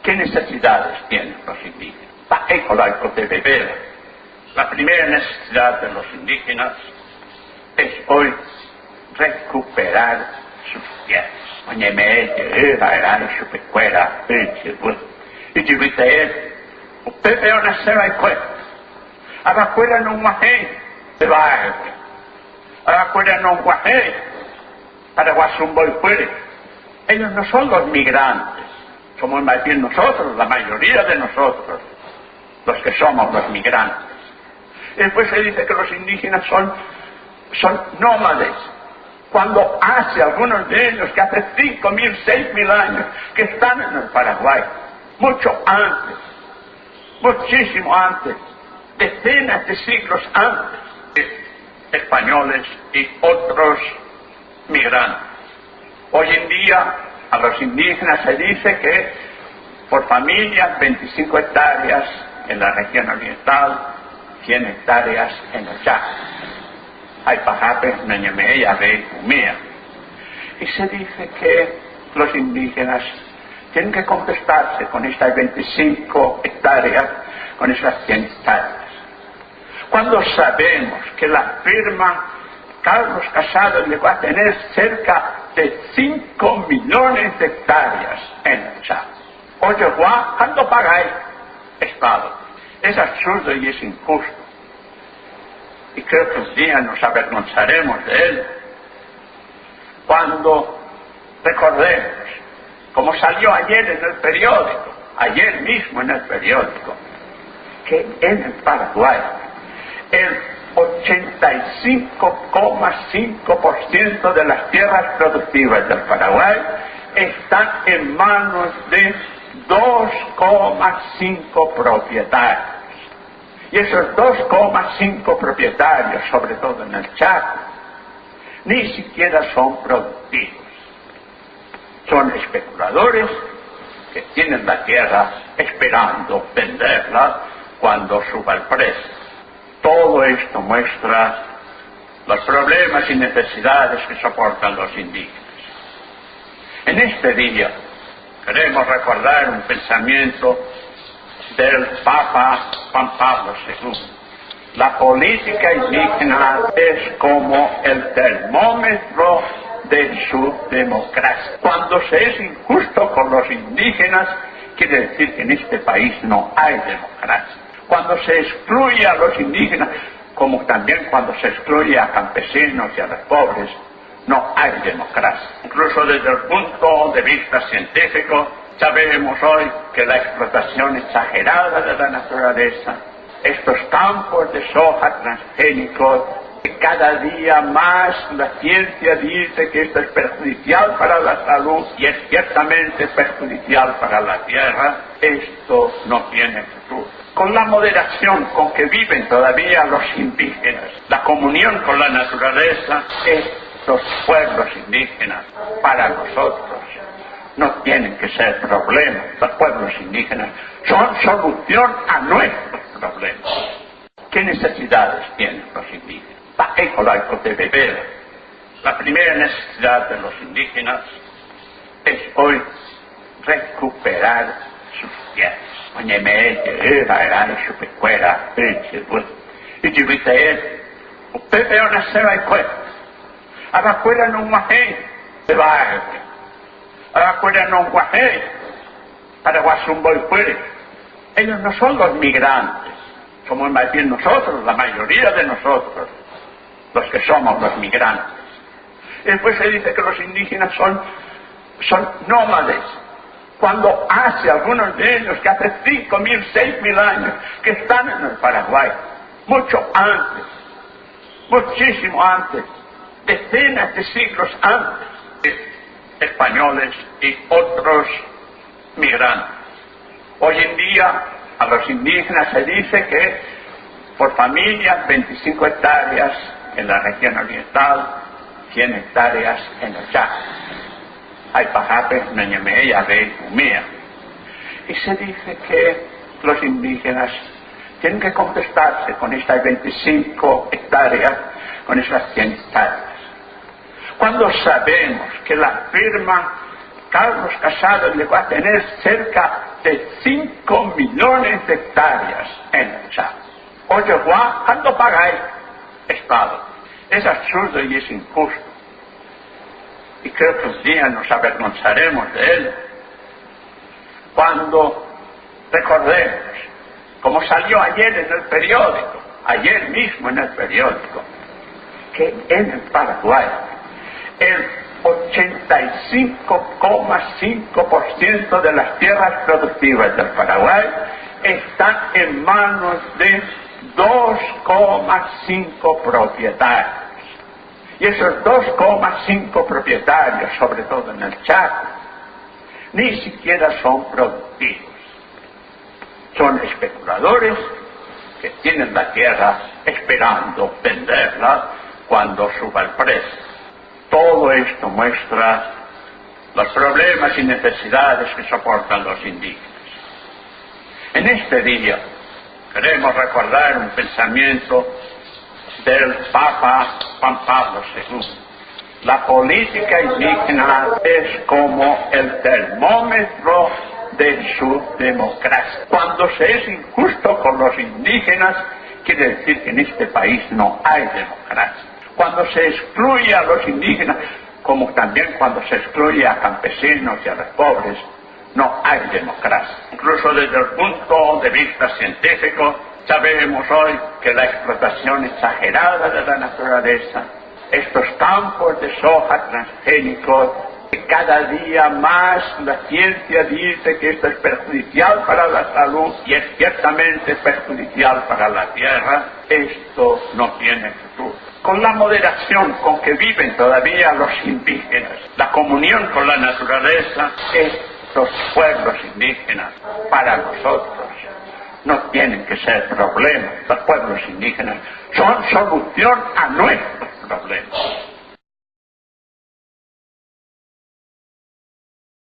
¿Qué necesidades tienen los indígenas? La ecológica de beber. La primera necesidad de los indígenas es hoy recuperar sus tierras. O Pepe nasceu a Icué. A Cuera no guajé de barrio. A Cuera no guajé para Guasumbo y Cuere. Ellos no son los migrantes. Somos más bien nosotros, la mayoría de nosotros, los que somos los migrantes. Y después se dice que los indígenas son nómades. Cuando hace algunos de ellos que hace 5.000, 6.000 años que están en el Paraguay, mucho antes, muchísimo antes, decenas de siglos antes de españoles y otros migrantes. Hoy en día a los indígenas se dice que por familias 25 hectáreas en la región oriental, 100 hectáreas en el Chaco. Hay pajapes, Nañamea, Rey, Humea. Y se dice que los indígenas tienen que contestarse con estas 25 hectáreas, con esas 100 hectáreas. Cuando sabemos que la firma Carlos Casado llegó a tener cerca de 5 millones de hectáreas en el Chaco. Oye, ¿cuánto pagáis, Estado? Es absurdo y es injusto. Y creo que un día nos avergonzaremos de él cuando recordemos, como salió ayer en el periódico, ayer mismo en el periódico, que en el Paraguay el 85,5% de las tierras productivas del Paraguay están en manos de 2,5 propietarios. Y esos 2,5 propietarios, sobre todo en el Chaco, ni siquiera son productivos. Son especuladores que tienen la tierra esperando venderla cuando suba el precio. Todo esto muestra los problemas y necesidades que soportan los indígenas. En este día queremos recordar un pensamiento del Papa Juan Pablo II. La política indígena es como el termómetro de su democracia. Cuando se es injusto con los indígenas, quiere decir que en este país no hay democracia. Cuando se excluye a los indígenas, como también cuando se excluye a campesinos y a los pobres, no hay democracia. Incluso desde el punto de vista científico, sabemos hoy que la explotación exagerada de la naturaleza, estos campos de soja transgénicos, que cada día más la ciencia dice que esto es perjudicial para la salud y es ciertamente perjudicial para la tierra, esto no tiene futuro. Con la moderación con que viven todavía los indígenas, la comunión con la naturaleza, estos pueblos indígenas, para nosotros, no tienen que ser problemas. Los pueblos indígenas son solución a nuestros problemas. ¿Qué necesidades tienen los indígenas? La ecológica de beber. La primera necesidad de los indígenas es hoy recuperar sus tierras. O Pepe nasceu a Icué. A Cuera no guajé de barrio. A Cuera no guajé para Guasumbo y Cuere. Ellos no son los migrantes. Somos más bien nosotros, la mayoría de nosotros, los que somos los migrantes. Y después se dice que los indígenas son nómades. Cuando hace algunos de ellos que hace 5.000, 6.000 años que están en el Paraguay, mucho antes, muchísimo antes, decenas de siglos antes de españoles y otros migrantes. Hoy en día a los indígenas se dice que por familias 25 hectáreas en la región oriental, 100 hectáreas en el Chaco. Hay pajapes, Nañamea, Rey, Humea. Y se dice que los indígenas tienen que contestarse con estas 25 hectáreas, con esas 100 hectáreas. Cuando sabemos que la firma Carlos Casado llegó a tener cerca de 5 millones de hectáreas en el Chaco. Oye, Juan, ¿cuánto pagáis, Estado? Es absurdo y es injusto. Y creo que un día nos avergonzaremos de él cuando recordemos, como salió ayer en el periódico, ayer mismo en el periódico, que en el Paraguay el 85,5% de las tierras productivas del Paraguay están en manos de 2,5 propietarios. Y esos 2,5 propietarios, sobre todo en el Chaco, ni siquiera son productivos. Son especuladores que tienen la tierra esperando venderla cuando suba el precio. Todo esto muestra los problemas y necesidades que soportan los indígenas. En este día queremos recordar un pensamiento del Papa Juan Pablo II. La política indígena es como el termómetro de su democracia. Cuando se es injusto con los indígenas, quiere decir que en este país no hay democracia. Cuando se excluye a los indígenas, como también cuando se excluye a campesinos y a los pobres, no hay democracia. Incluso desde el punto de vista científico, sabemos hoy que la explotación exagerada de la naturaleza, estos campos de soja transgénicos, que cada día más la ciencia dice que esto es perjudicial para la salud y es ciertamente perjudicial para la tierra, esto no tiene futuro. Con la moderación con que viven todavía los indígenas, la comunión con la naturaleza, estos pueblos indígenas, para nosotros, no tienen que ser problemas. Los pueblos indígenas son solución a nuestros problemas.